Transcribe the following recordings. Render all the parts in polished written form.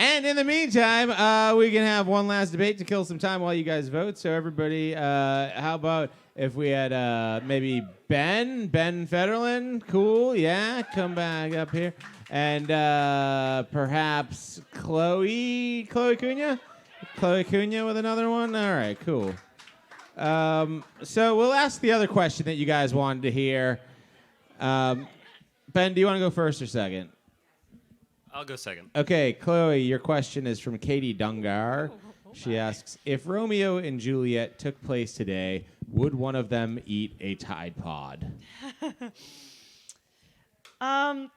And in the meantime, we can have one last debate to kill some time while you guys vote. So everybody, how about if we had maybe Ben Federln? Cool, yeah, come back up here. And perhaps Chloe Cunha? Chloe Cunha with another one? All right, cool. So we'll ask the other question that you guys wanted to hear. Ben, do you want to go first or second? I'll go second. Okay, Chloe, your question is from Katie Dungar. She asks, if Romeo and Juliet took place today, would one of them eat a Tide Pod? Actually,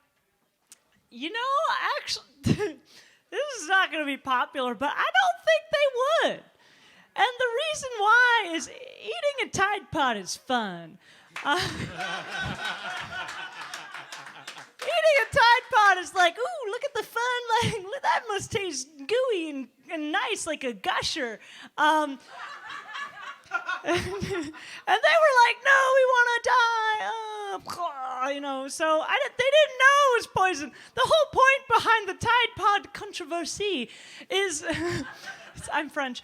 this is not going to be popular, but I don't think they would. And the reason why is eating a Tide Pod is fun. Eating a Tide Pod is like, ooh, look at the fun. Like, that must taste gooey and nice, like a gusher. And they were like, no, we want to die. So they didn't know it was poison. The whole point behind the Tide Pod controversy is, I'm French,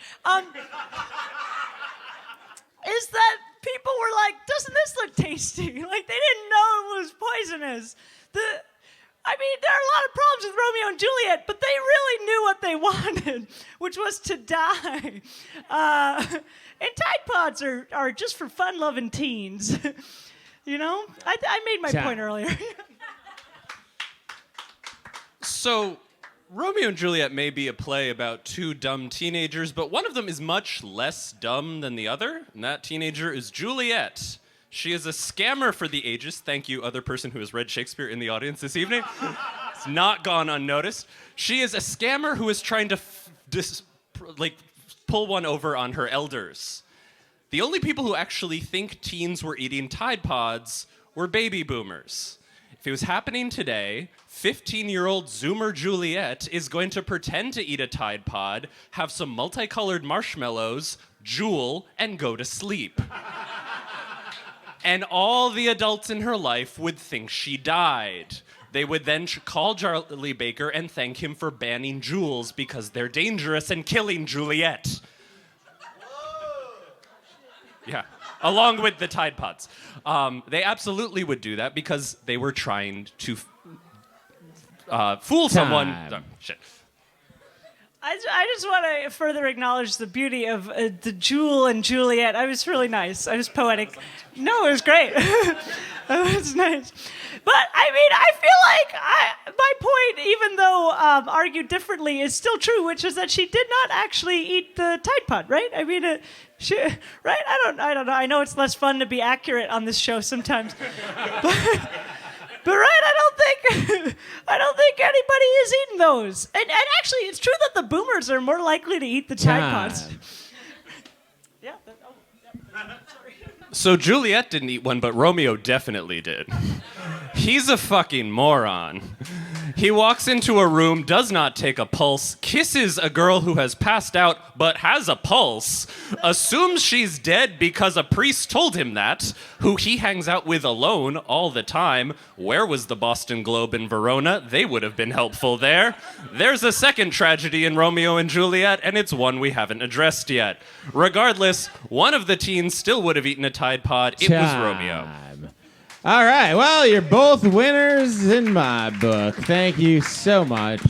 is that people were like, doesn't this look tasty? Like, they didn't know it was poisonous. There are a lot of problems with Romeo and Juliet, but they really knew what they wanted, which was to die. And Tide Pods are just for fun-loving teens. I made my point earlier. So, Romeo and Juliet may be a play about two dumb teenagers, but one of them is much less dumb than the other, and that teenager is Juliet. She is a scammer for the ages. Thank you, other person who has read Shakespeare in the audience this evening. It's not gone unnoticed. She is a scammer who is trying to pull one over on her elders. The only people who actually think teens were eating Tide Pods were baby boomers. If it was happening today, 15-year-old Zoomer Juliet is going to pretend to eat a Tide Pod, have some multicolored marshmallows, drool, and go to sleep. And all the adults in her life would think she died. They would then call Charlie Baker and thank him for banning jewels because they're dangerous and killing Juliet. Yeah, along with the Tide Pods. They absolutely would do that because they were trying to fool someone. Shit. I just want to further acknowledge the beauty of the Jewel and Juliet. I was really nice. I was poetic. No, it was great. It was nice. But, I feel like my point, even though argued differently, is still true, which is that she did not actually eat the Tide Pod, right? Right? I don't know. I know it's less fun to be accurate on this show sometimes. But right, I don't think anybody is eating those. And actually, it's true that the boomers are more likely to eat the Tide Pods. Yeah. Sorry. So Juliet didn't eat one, but Romeo definitely did. He's a fucking moron. He walks into a room, does not take a pulse, kisses a girl who has passed out but has a pulse, assumes she's dead because a priest told him that, who he hangs out with alone all the time. Where was the Boston Globe in Verona? They would have been helpful there. There's a second tragedy in Romeo and Juliet, and it's one we haven't addressed yet. Regardless, one of the teens still would have eaten a Tide Pod. It was Romeo. All right, well, you're both winners in my book. Thank you so much.